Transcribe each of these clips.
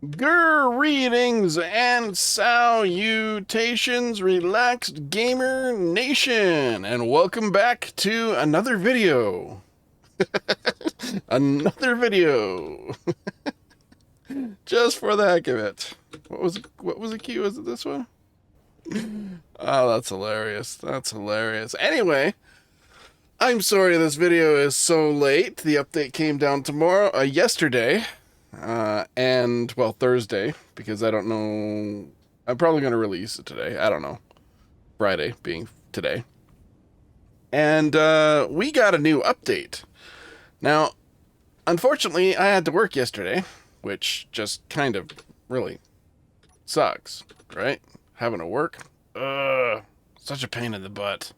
Greetings and salutations, relaxed gamer nation, and welcome back to another video. Another video, just for the heck of it. What was the key? Was it this one? Oh, that's hilarious. That's hilarious. Anyway, I'm sorry this video is so late. The update came down yesterday. And well, Thursday, because I don't know. I'm probably going to release it today. I don't know. Friday being today. And we got a new update. Now, unfortunately, I had to work yesterday, which just kind of really sucks, right? Having to work. Such a pain in the butt.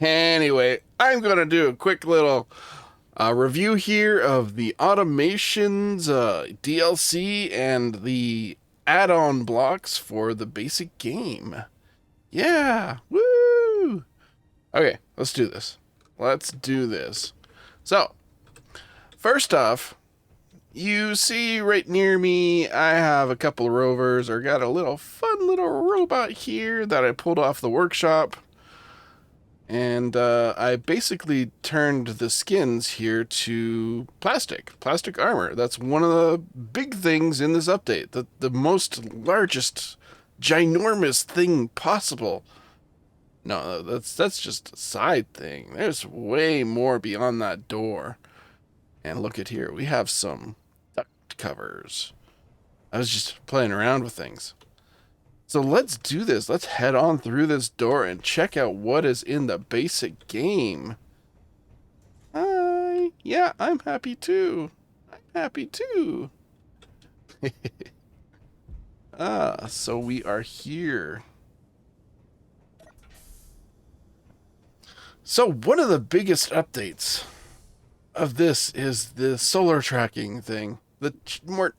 Anyway, I'm going to do a quick little review here of the Automations DLC and the add-on blocks for the basic game. Yeah, woo! Okay, let's do this. Let's do this. So, first off, you see right near me, I have a couple of rovers, or got a fun little robot here that I pulled off the workshop. And I basically turned the skins here to plastic armor. That's one of the big things in this update. The most largest, ginormous thing possible. No, that's just a side thing. There's way more beyond that door. And look at here, we have some duct covers. I was just playing around with things. So let's do this. Let's head on through this door and check out what is in the basic game. Yeah, I'm happy too. I'm happy too. So we are here. So one of the biggest updates of this is the solar tracking thing. The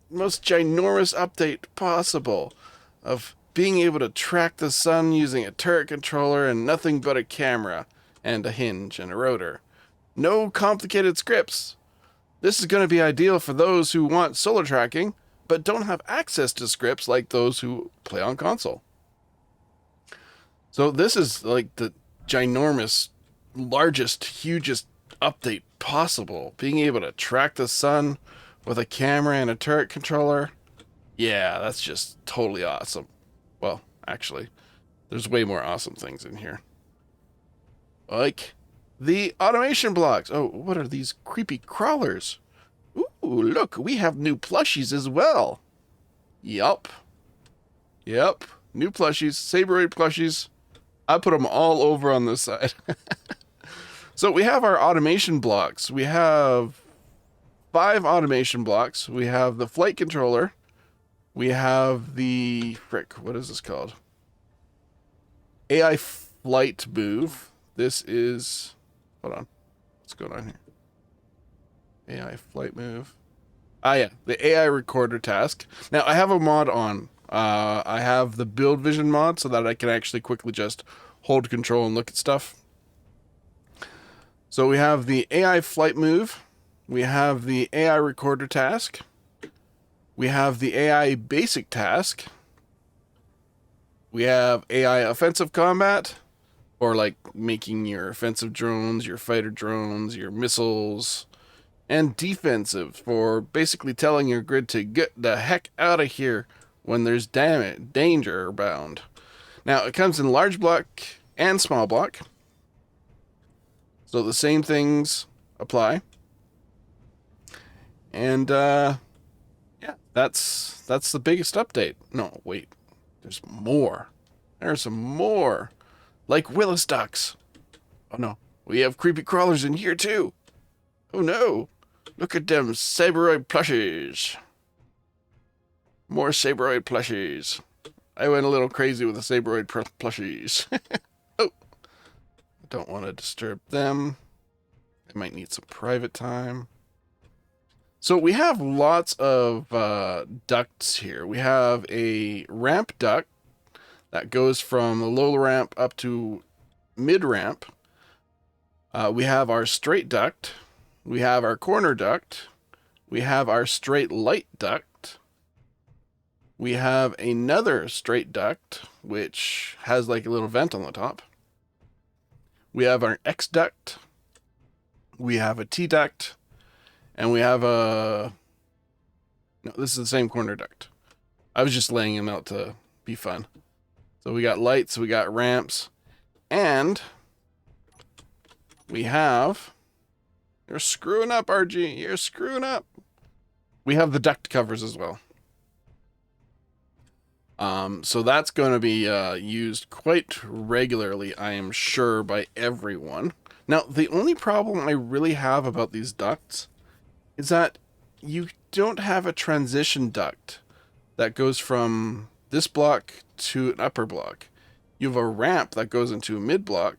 most ginormous update possible of being able to track the sun using a turret controller and nothing but a camera and a hinge and a rotor. No complicated scripts. This is going to be ideal for those who want solar tracking but don't have access to scripts like those who play on console. So this is like the ginormous, largest, hugest update possible. Being able to track the sun with a camera and a turret controller. Yeah, that's just totally awesome. Well, actually, there's way more awesome things in here. Like the automation blocks. Oh, what are these creepy crawlers? Ooh, look, we have new plushies as well. Yup. Yep, new plushies, Sabroid plushies. I put them all over on this side. So we have our automation blocks. We have 5 automation blocks. We have the flight controller. We have the, what is this called? AI flight move. This is, hold on. What's going on here? AI flight move. Yeah, the AI recorder task. Now, I have a mod on. I have the build vision mod so that I can actually quickly just hold control and look at stuff. So we have the AI flight move. We have the AI recorder task. We have the AI basic task. We have AI offensive combat, or like making your offensive drones, your fighter drones, your missiles, and defensive for basically telling your grid to get the heck out of here when there's danger bound. Now it comes in large block and small block, so the same things apply. And yeah, that's the biggest update. No, wait. There's more. There's some more. Like Willis Ducts. Oh no. We have creepy crawlers in here too. Oh no. Look at them Sabroid plushies. More Sabroid plushies. I went a little crazy with the Sabroid plushies. Oh. I don't want to disturb them. They might need some private time. So we have lots of ducts here. We have a ramp duct that goes from the low ramp up to mid ramp. We have our straight duct. We have our corner duct. We have our straight light duct. We have another straight duct, which has like a little vent on the top. We have our X duct. We have a T duct. And we have a... No, this is the same corner duct. I was just laying them out to be fun. So we got lights, we got ramps, and we have... You're screwing up, RG. You're screwing up. We have the duct covers as well. So that's going to be used quite regularly, I am sure, by everyone. Now, the only problem I really have about these ducts is that you don't have a transition duct that goes from this block to an upper block. You have a ramp that goes into a mid block,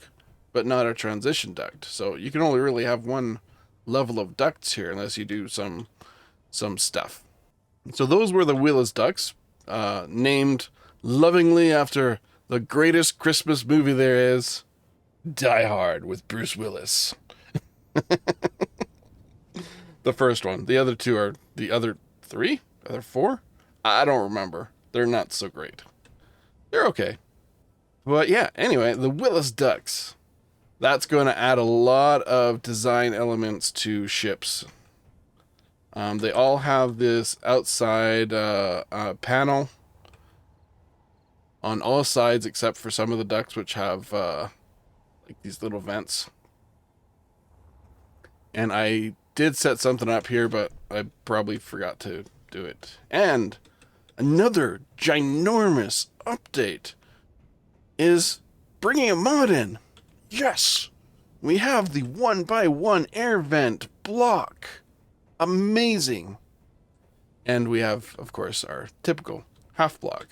but not a transition duct. So you can only really have one level of ducts here unless you do some stuff. So those were the Willis Ducts. Named lovingly after the greatest Christmas movie there is, Die Hard with Bruce Willis. The first one. The other two are the other three? Other four? I don't remember. They're not so great. They're okay. But yeah, anyway, the Willis Ducts. That's going to add a lot of design elements to ships. They all have this outside panel on all sides except for some of the ducts, which have like these little vents. And I did set something up here, but I probably forgot to do it. And another ginormous update is bringing a mod in. Yes! We have the 1x1 air vent block. Amazing. And we have, of course, our typical half block.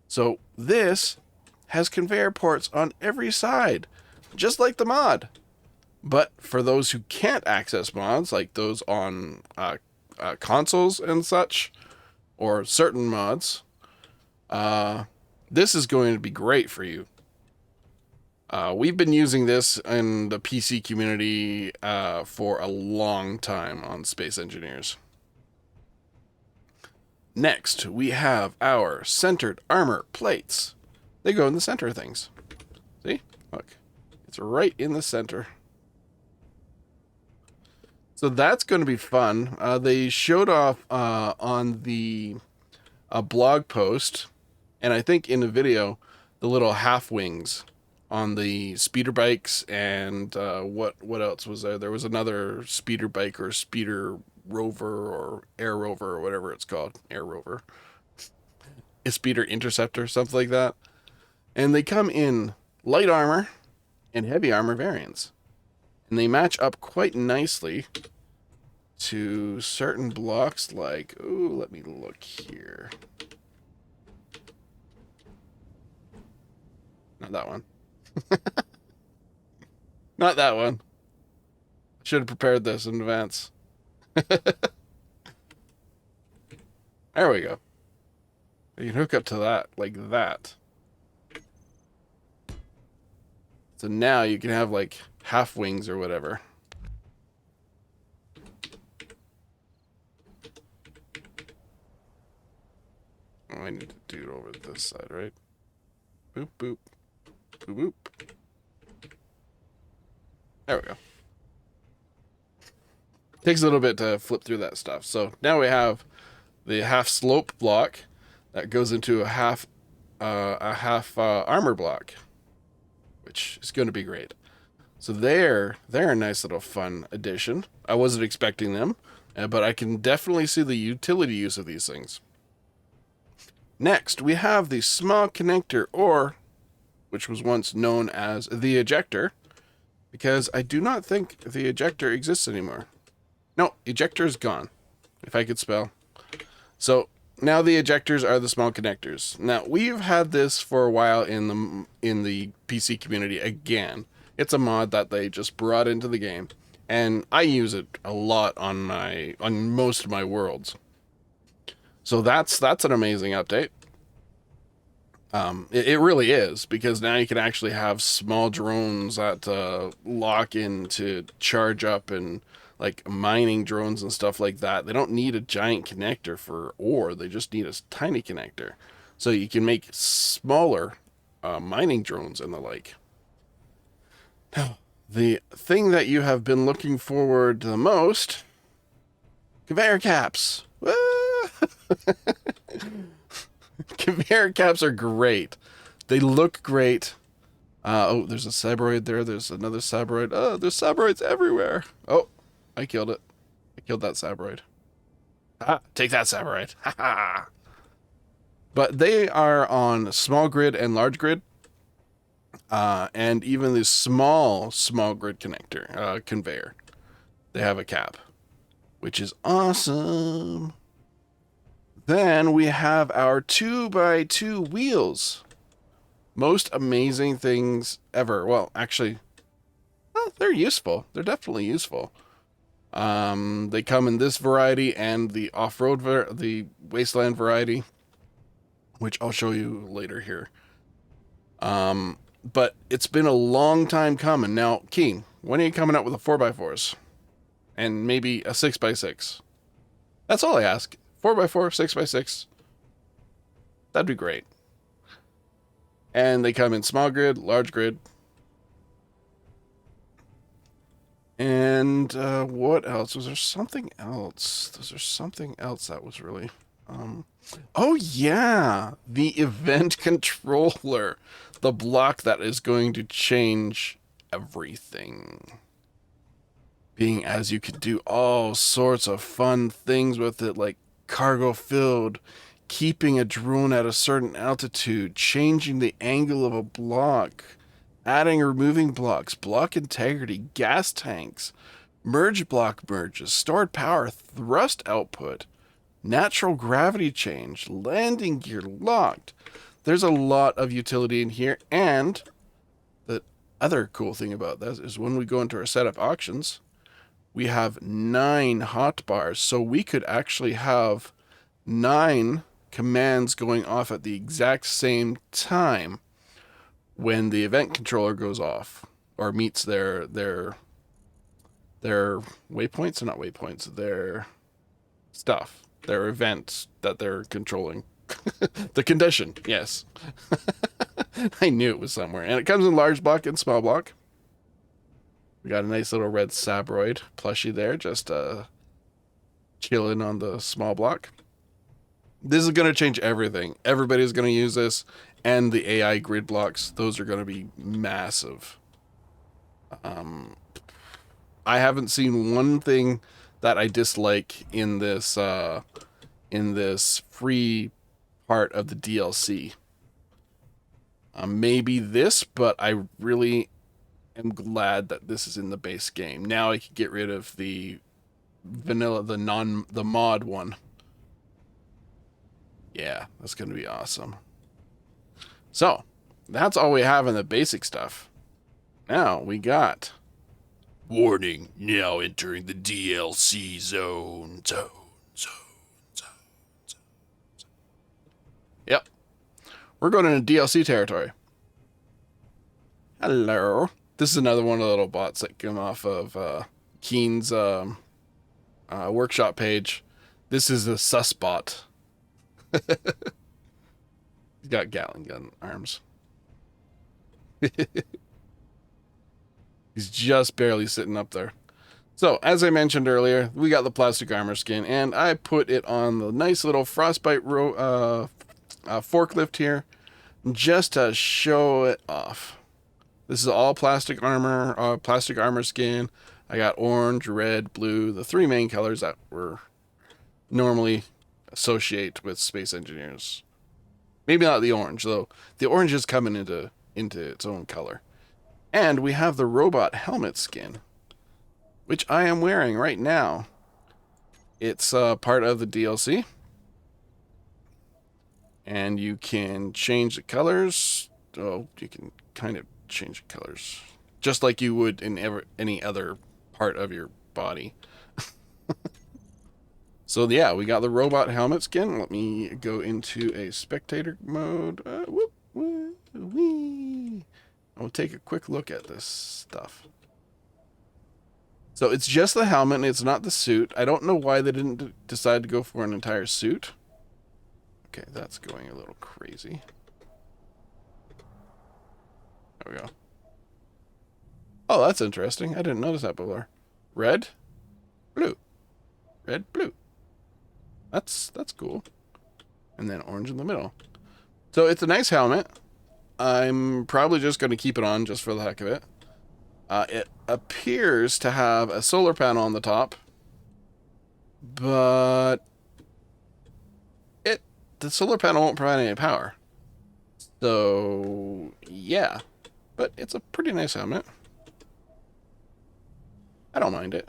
So this has conveyor ports on every side, just like the mod. But for those who can't access mods, like those on consoles and such, or certain mods, this is going to be great for you. We've been using this in the PC community for a long time on Space Engineers. Next, we have our centered armor plates. They go in the center of things. See? Look. It's right in the center. So that's going to be fun. They showed off on the blog post, and I think in the video, the little half wings on the speeder bikes, and what else was there? There was another speeder bike or speeder rover or air rover or whatever it's called. Air rover. A speeder interceptor, something like that. And they come in light armor and heavy armor variants. And they match up quite nicely to certain blocks like... Ooh, let me look here. Not that one. Not that one. Should have prepared this in advance. There we go. You can hook up to that like that. So now you can have like half wings or whatever. Oh, I need to do it over this side, right? Boop, boop. Boop, boop. There we go. Takes a little bit to flip through that stuff. So now we have the half slope block that goes into a half armor block, which is going to be great. So they're a nice little fun addition. I wasn't expecting them, but I can definitely see the utility use of these things. Next, we have the Smog Connector, or which was once known as the ejector, because I do not think the ejector exists anymore. No, ejector is gone, if I could spell. So now the ejectors are the Smog Connectors. Now we've had this for a while in the PC community again. It's a mod that they just brought into the game, and I use it a lot on most of my worlds. So that's an amazing update. It really is, because now you can actually have small drones that lock in to charge up and like mining drones and stuff like that, they don't need a giant connector for ore. They just need a tiny connector. So you can make smaller mining drones and the like. Now, the thing that you have been looking forward to the most, conveyor caps. Conveyor caps are great. They look great. Oh, there's a sabroid there. There's another sabroid. Oh, there's sabroids everywhere. Oh, I killed it. I killed that sabroid. Ah, take that sabroid. Ha ha. But they are on small grid and large grid. And even the small grid connector, conveyor. They have a cap, which is awesome. Then we have our 2x2 wheels. Most amazing things ever. Well, actually, well, they're useful. They're definitely useful. They come in this variety and the off-road, the Wasteland variety, which I'll show you later here. But it's been a long time coming. Now, Keen, when are you coming out with a 4x4s? And maybe a 6x6? That's all I ask. 4x4, 6x6. That'd be great. And they come in small grid, large grid. And what else? Was there something else? Was there something else that was really... Oh, yeah. The event controller. The block that is going to change everything. Being as you could do all sorts of fun things with it, like cargo filled, keeping a drone at a certain altitude, changing the angle of a block, adding or removing blocks, block integrity, gas tanks, merge block merges, stored power, thrust output, natural gravity change, landing gear locked. There's a lot of utility in here, and the other cool thing about this is when we go into our setup options, we have 9 hotbars, so we could actually have 9 commands going off at the exact same time when the event controller goes off or meets their waypoints, or not waypoints, their stuff, their events that they're controlling. The condition, yes. I knew it was somewhere. And it comes in large block and small block. We got a nice little red sabroid plushie there, just chilling on the small block. This is going to change everything. Everybody's going to use this, and the AI grid blocks, those are going to be massive. I haven't seen one thing that I dislike in this free part of the DLC. Maybe this, but I really am glad that this is in the base game. Now I can get rid of the vanilla, the mod one. Yeah, that's going to be awesome. So, that's all we have in the basic stuff. Now, we got... Warning, now entering the DLC zone. Yep. We're going into DLC territory. Hello. This is another one of the little bots that come off of Keen's workshop page. This is a sus bot. He's got Gatling gun arms. He's just barely sitting up there. So, as I mentioned earlier, we got the plastic armor skin, and I put it on the nice little frostbite forklift here, just to show it off. This is all plastic armor skin. I got orange, red, blue, the 3 main colors that were normally associate with space engineers. Maybe not the orange, though. The orange is coming into its own color. And we have the robot helmet skin, which I am wearing right now. It's part of the DLC. And you can change the colors. Oh, you can kind of change the colors. Just like you would in any other part of your body. So yeah, we got the robot helmet skin. Let me go into a spectator mode. I'll take a quick look at this stuff. So it's just the helmet, and it's not the suit. I don't know why they didn't decide to go for an entire suit. Okay, that's going a little crazy. There we go. Oh, that's interesting. I didn't notice that before. Red, blue. Red, blue. That's cool. And then orange in the middle. So it's a nice helmet. I'm probably just going to keep it on just for the heck of it. It appears to have a solar panel on the top, but the solar panel won't provide any power. So, yeah. But it's a pretty nice helmet. I don't mind it.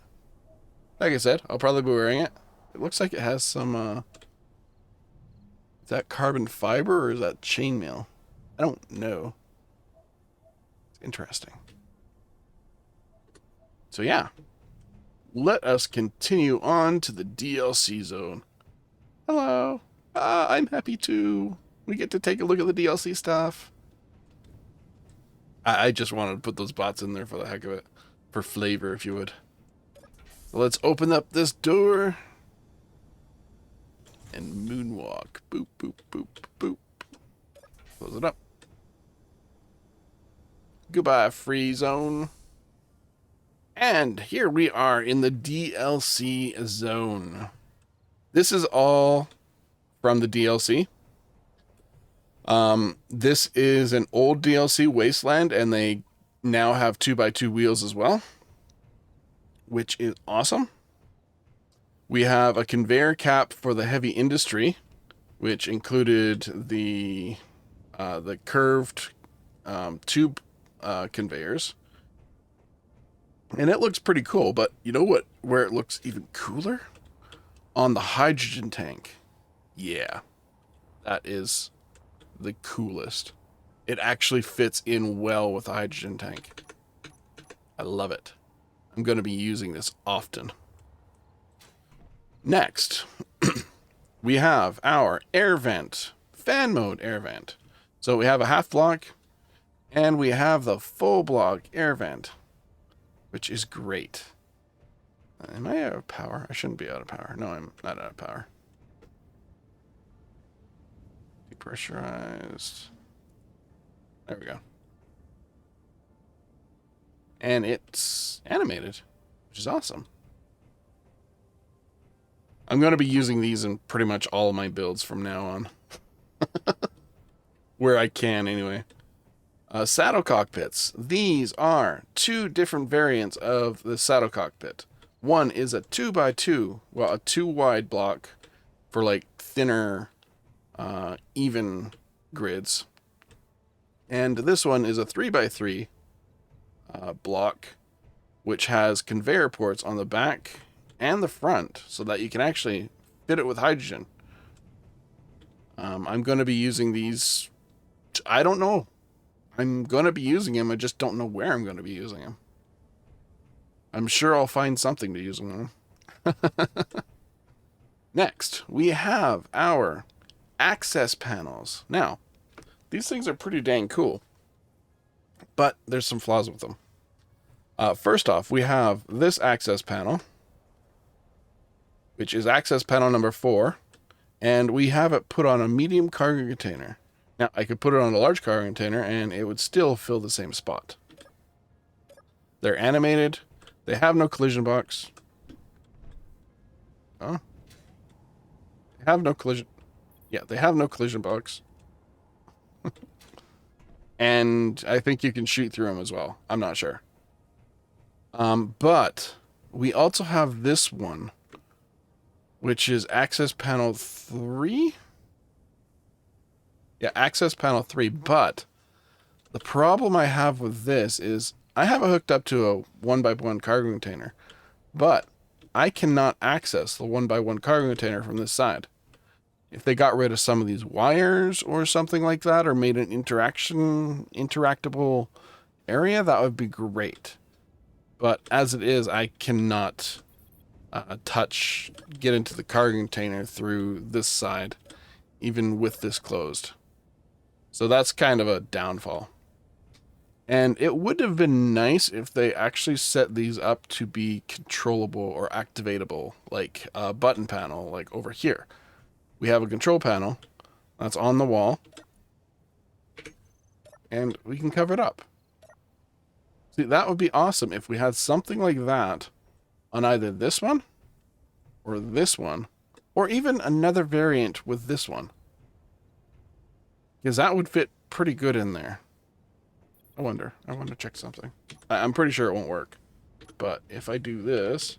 Like I said, I'll probably be wearing it. It looks like it has some, is that carbon fiber or is that chainmail? I don't know. It's interesting. So yeah, let us continue on to the DLC zone. Hello. I'm happy too. We get to take a look at the DLC stuff. I just wanted to put those bots in there for the heck of it. For flavor, if you would. So let's open up this door. And moonwalk. Boop, boop, boop, boop. Close it up. Goodbye, free zone. And here we are in the DLC zone. This is all from the DLC. This is an old DLC, Wasteland, and they now have 2x2 wheels as well, which is awesome. We have a conveyor cap for the heavy industry, which included the curved tube conveyors. And it looks pretty cool, but you know what? Where it looks even cooler? On the hydrogen tank. Yeah, that is the coolest. It actually fits in well with the hydrogen tank. I love it. I'm going to be using this often. Next, we have our air vent, fan mode air vent. So we have a half block, and we have the full block air vent, which is great. Am I out of power? I shouldn't be out of power. No, I'm not out of power. Depressurized. There we go. And it's animated, which is awesome. I'm going to be using these in pretty much all of my builds from now on. Where I can, anyway. Saddle cockpits. These are two different variants of the saddle cockpit. One is a 2x2, well, a 2 wide block for like thinner, even grids. And this one is a 3x3 block, which has conveyor ports on the back and the front so that you can actually fit it with hydrogen. I'm going to be using these. I don't know. I'm going to be using them. I just don't know where I'm going to be using them. I'm sure I'll find something to use them on. Next, we have our access panels. Now, these things are pretty dang cool, but there's some flaws with them. First off, we have this access panel, which is access panel number 4, and we have it put on a medium cargo container. Now, I could put it on a large cargo container, and it would still fill the same spot. They're animated. They have no collision box. Oh. They have no collision. Yeah, they have no collision box. And I think you can shoot through them as well. I'm not sure. But we also have this one, which is access panel 3. Yeah, access panel 3. But the problem I have with this is I have it hooked up to a 1x1 cargo container, but I cannot access the 1x1 cargo container from this side. If they got rid of some of these wires or something like that, or made an interactable area, that would be great. But as it is, I cannot get into the cargo container through this side, even with this closed. So that's kind of a downfall. And it would have been nice if they actually set these up to be controllable or activatable, like a button panel, like over here. We have a control panel that's on the wall, and we can cover it up. See, that would be awesome if we had something like that on either this one, or even another variant with this one. Because that would fit pretty good in there. I want to check something. I'm pretty sure it won't work. But if I do this,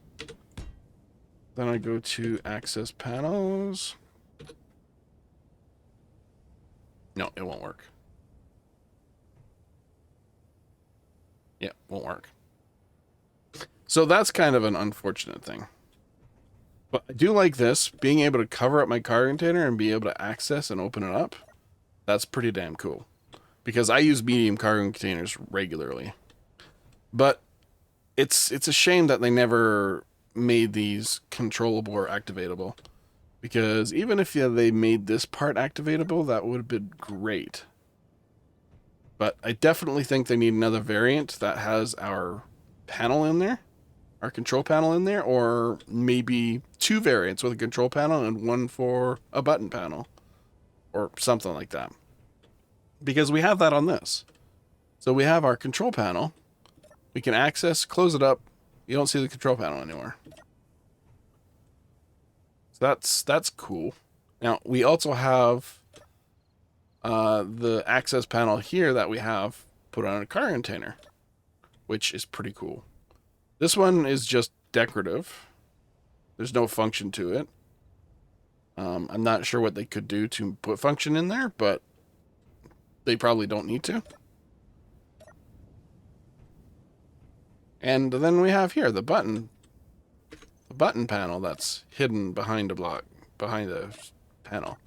then I go to access panels. No, it won't work. Yeah, won't work. So that's kind of an unfortunate thing. But I do like this, being able to cover up my car container and be able to access and open it up. That's pretty damn cool. Because I use medium cargo containers regularly. But it's a shame that they never made these controllable or activatable. Because even if they made this part activatable, that would have been great. But I definitely think they need another variant that has our panel in there. Our control panel in there, or maybe two variants with a control panel and one for a button panel, or something like that. Because we have that on this. So we have our control panel. We can access, close it up. You don't see the control panel anymore. So that's cool. Now, we also have the access panel here that we have put on a car container, which is pretty cool. This one is just decorative. There's no function to it. I'm not sure what they could do to put function in there, but they probably don't need to. And then we have here the button panel that's hidden behind a block, behind a panel.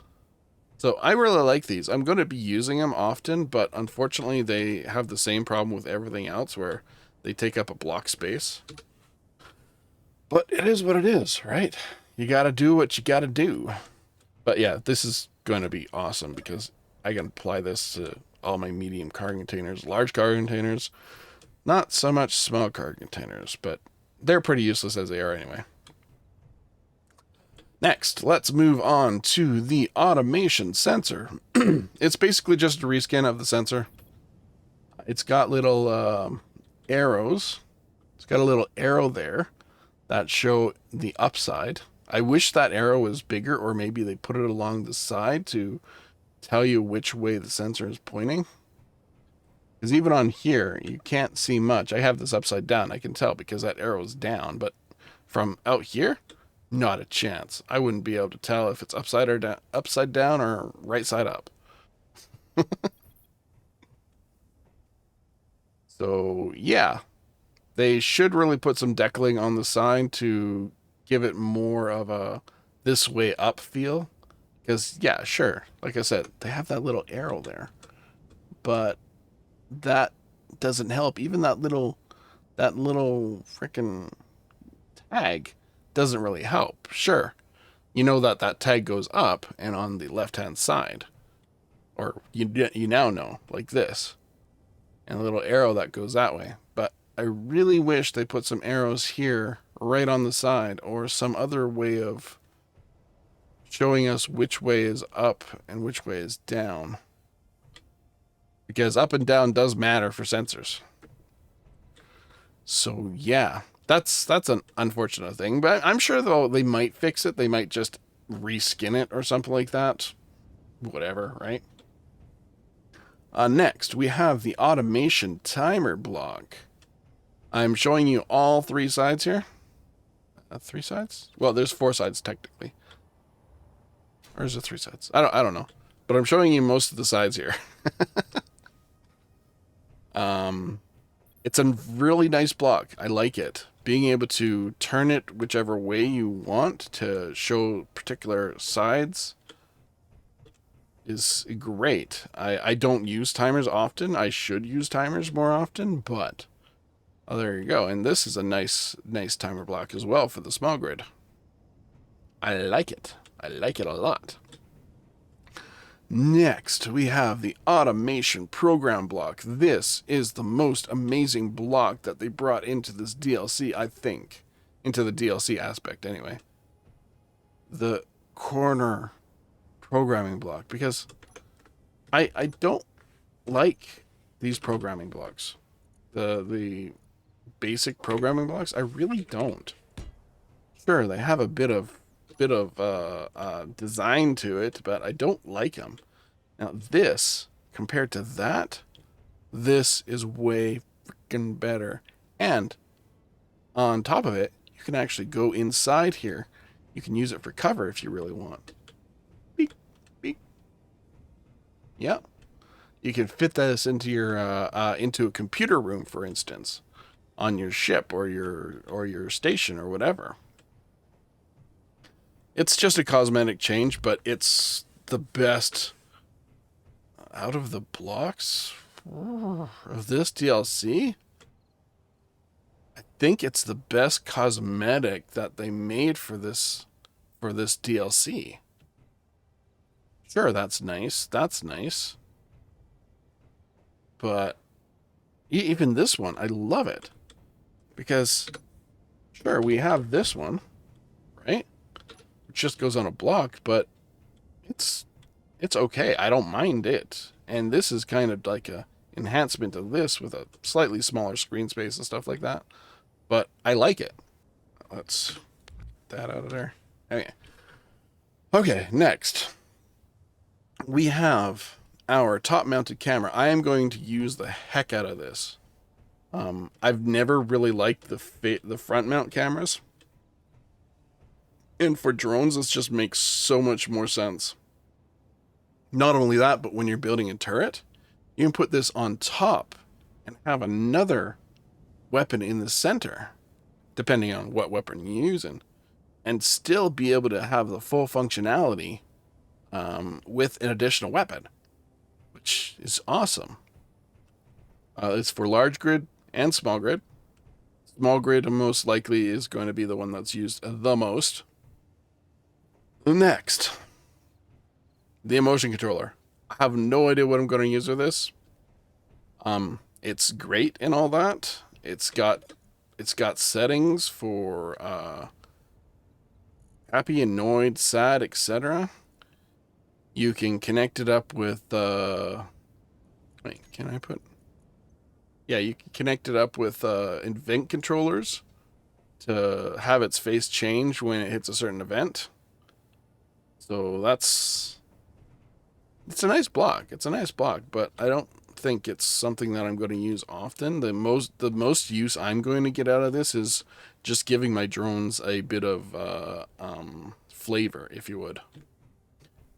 So I really like these. I'm going to be using them often, but unfortunately they have the same problem with everything else where they take up a block space. But it is what it is, right? You got to do what you got to do. But yeah, this is going to be awesome because I can apply this to all my medium cargo containers, large cargo containers. Not so much small cargo containers, but they're pretty useless as they are anyway. Next, let's move on to the automation sensor. It's basically just a reskin of the sensor. It's got little arrows. It's got a little arrow there that show the upside. I wish that arrow was bigger, or maybe they put it along the side to tell you which way the sensor is pointing. Because even on here, you can't see much. I have this upside down. I can tell because that arrow is down. But from out here, not a chance. I wouldn't be able to tell if it's upside down or right side up. So, yeah. They should really put some decaling on the side to give it more of a this way up feel. Because, yeah, sure. Like I said, they have that little arrow there. But that doesn't help. Even that little freaking tag doesn't really help. Sure, you know that tag goes up and on the left-hand side. Or you now know, like this. And a little arrow that goes that way. But I really wish they put some arrows here right on the side, or some other way of showing us which way is up and which way is down. Because up and down does matter for sensors. So yeah, that's an unfortunate thing. But I'm sure though they might fix it. They might just reskin it or something like that. Whatever, right? Next, we have the automation timer block. I'm showing you all three sides here. 3 sides? Well, there's 4 sides technically. Or is it 3 sides? I don't know. But I'm showing you most of the sides here. It's a really nice block. I like it. Being able to turn it whichever way you want to show particular sides is great. I don't use timers often. I should use timers more often, but oh, there you go. And this is a nice timer block as well for the small grid. I like it. I like it a lot. Next, we have the Automation Program Block. This is the most amazing block that they brought into this DLC, I think. Into the DLC aspect, anyway. The corner programming block, because I don't like these programming blocks. The basic programming blocks, I really don't. Sure, they have a bit of design to it, but I don't like them. Now this, compared to that, this is way freaking better. And on top of it, you can actually go inside here. You can use it for cover if you really want. Beep, beep. Yeah. You can fit this into your into a computer room, for instance, on your ship or your station or whatever. It's just a cosmetic change, but it's the best out of the blocks of this DLC. I think it's the best cosmetic that they made for this DLC. Sure, that's nice. That's nice. But even this one, I love it. Because, sure, we have this one, right? Which just goes on a block, but it's okay. I don't mind it. And this is kind of like a enhancement of this with a slightly smaller screen space and stuff like that. But I like it. Let's get that out of there. Okay, next. We have our top-mounted camera. I am going to use the heck out of this. I've never really liked the front-mount cameras. And for drones, this just makes so much more sense. Not only that, but when you're building a turret, you can put this on top and have another weapon in the center, depending on what weapon you're using, and still be able to have the full functionality with an additional weapon, which is awesome. It's for large grid and small grid. Small grid most likely is going to be the one that's used the most. Next, the emotion controller. I have no idea what I'm going to use with this. It's great and all that. It's got settings for happy, annoyed, sad, etc. You can connect it up with wait, can I put? Yeah, you can connect it up with event controllers to have its face change when it hits a certain event. So it's a nice block. It's a nice block, but I don't think it's something that I'm going to use often. The most use I'm going to get out of this is just giving my drones a bit of flavor, if you would.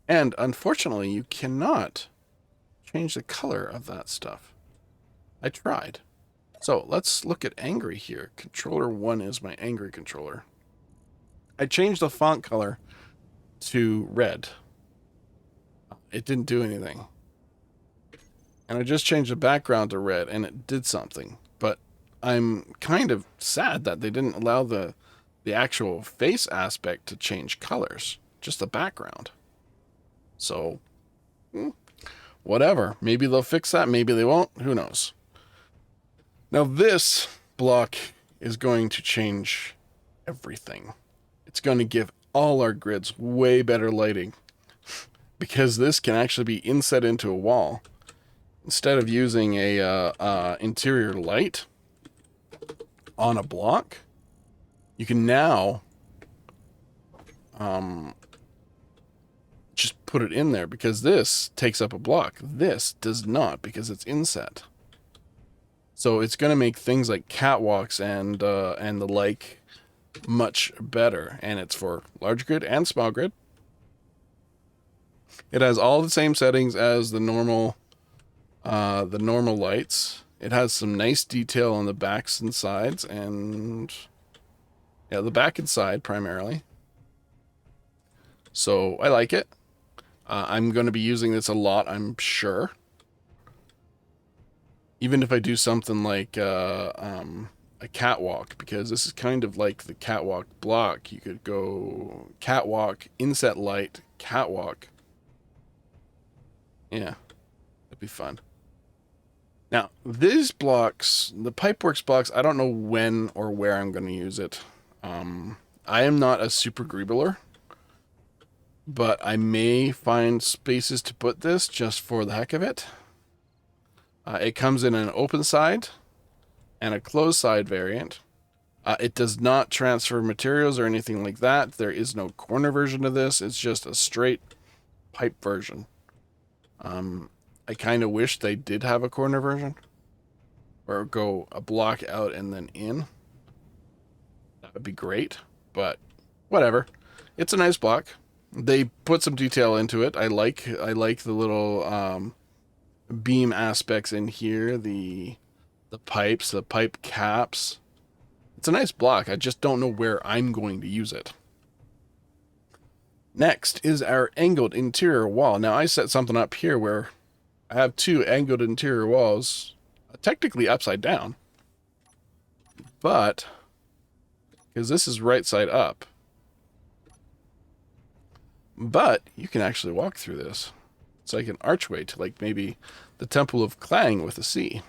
And unfortunately, you cannot change the color of that stuff. I tried. So let's look at angry here. Controller 1 is my angry controller. I changed the font color to red. It didn't do anything. And I just changed the background to red and it did something. But I'm kind of sad that they didn't allow the actual face aspect to change colors. Just the background. So, whatever. Maybe they'll fix that. Maybe they won't. Who knows? Now this block is going to change everything. It's going to give all our grids way better lighting. Because this can actually be inset into a wall. Instead of using a interior light on a block, you can now just put it in there, because this takes up a block. This does not, because it's inset. So it's going to make things like catwalks and the like much better. And it's for large grid and small grid. It has all the same settings as the normal lights. It has some nice detail on the backs and sides, and yeah, the back and side primarily. So I like it. I'm going to be using this a lot, I'm sure. Even if I do something like a catwalk, because this is kind of like the catwalk block. You could go catwalk, inset light, catwalk. Yeah, that'd be fun. Now, these blocks, the Pipeworks blocks, I don't know when or where I'm going to use it. I am not a super greebuler, but I may find spaces to put this just for the heck of it. It comes in an open side and a closed side variant. It does not transfer materials or anything like that. There is no corner version of this. It's just a straight pipe version. I kind of wish they did have a corner version. Or go a block out and then in. That would be great. But whatever. It's a nice block. They put some detail into it. I like the little beam aspects in here. The pipes, the pipe caps. It's a nice block. I just don't know where I'm going to use it. Next is our angled interior wall. Now I set something up here where I have two angled interior walls, technically upside down, but because this is right side up, but you can actually walk through this. It's like an archway to like maybe the Temple of Klang with a C.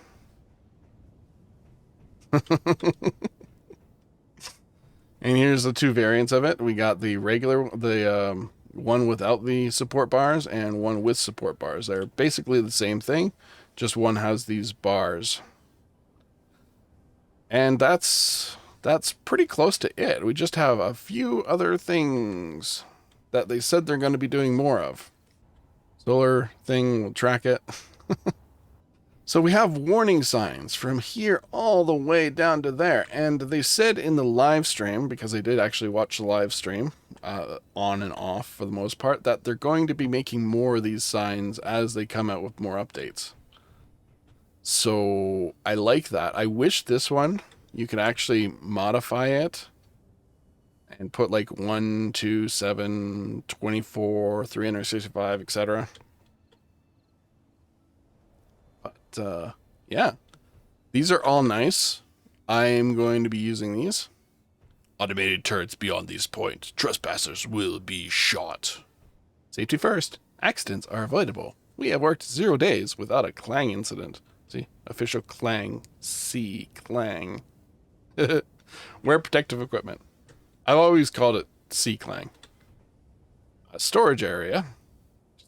And here's the two variants of it. We got the regular, one without the support bars and one with support bars. They're basically the same thing, just one has these bars. And that's pretty close to it. We just have a few other things that they said they're going to be doing more of. Solar thing, we'll track it. So we have warning signs from here all the way down to there. And they said in the live stream, because I did actually watch the live stream, on and off for the most part, that they're going to be making more of these signs as they come out with more updates. So I like that. I wish this one, you could actually modify it and put like 1, 2, 7, 24, 365, etc. Yeah, these are all nice. I'm going to be using these. Automated turrets beyond these points. Trespassers will be shot. Safety first. Accidents are avoidable. We have worked 0 days without a clang incident. See, official clang. C clang. Wear protective equipment. I've always called it C clang. A storage area.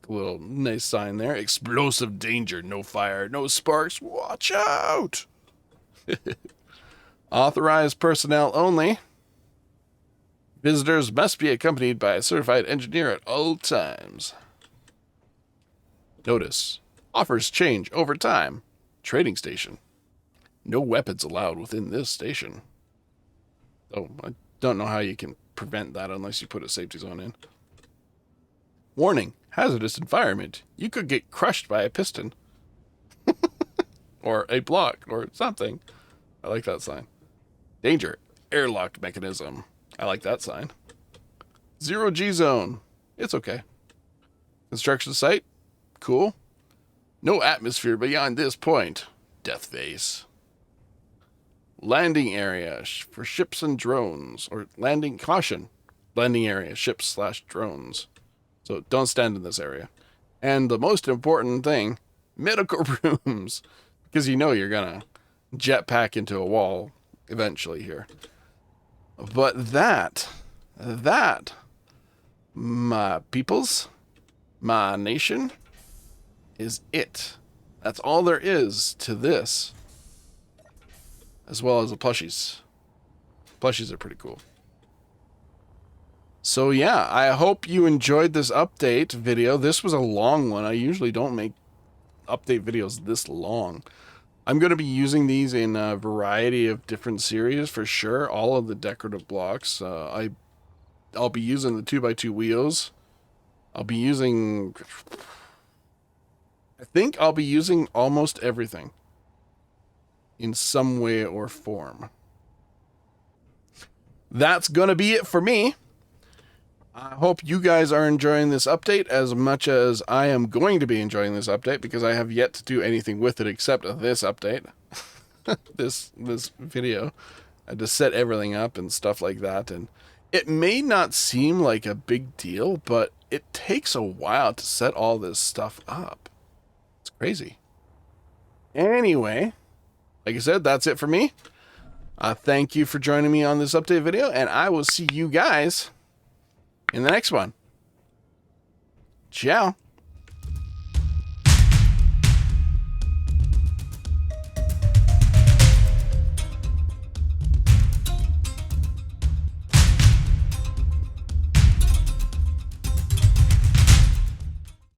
A little nice sign there. Explosive danger. No fire. No sparks. Watch out. Authorized personnel only. Visitors must be accompanied by a certified engineer at all times. Notice. Offers change over time. Trading station. No weapons allowed within this station. Oh, I don't know how you can prevent that unless you put a safety zone in. Warning. Hazardous environment. You could get crushed by a piston. Or a block, or something. I like that sign. Danger. Airlock mechanism. I like that sign. 0G zone. It's okay. Construction site. Cool. No atmosphere beyond this point. Death face. Landing area for ships and drones. Or landing caution. Landing area, ships/drones. So don't stand in this area. And the most important thing, medical rooms. Because you know you're going to jetpack into a wall eventually here. But that, my peoples, my nation, is it. That's all there is to this. As well as the plushies. Plushies are pretty cool. So yeah, I hope you enjoyed this update video. This was a long one. I usually don't make update videos this long. I'm going to be using these in a variety of different series for sure. All of the decorative blocks. I'll be using the 2x2 wheels. I think I'll be using almost everything in some way or form. That's going to be it for me. I hope you guys are enjoying this update as much as I am going to be enjoying this update, because I have yet to do anything with it except this update. this video. I just set everything up and stuff like that, and it may not seem like a big deal, but it takes a while to set all this stuff up. Crazy. Anyway, like I said, that's it for me. Thank you for joining me on this update video, and I will see you guys in the next one. Ciao.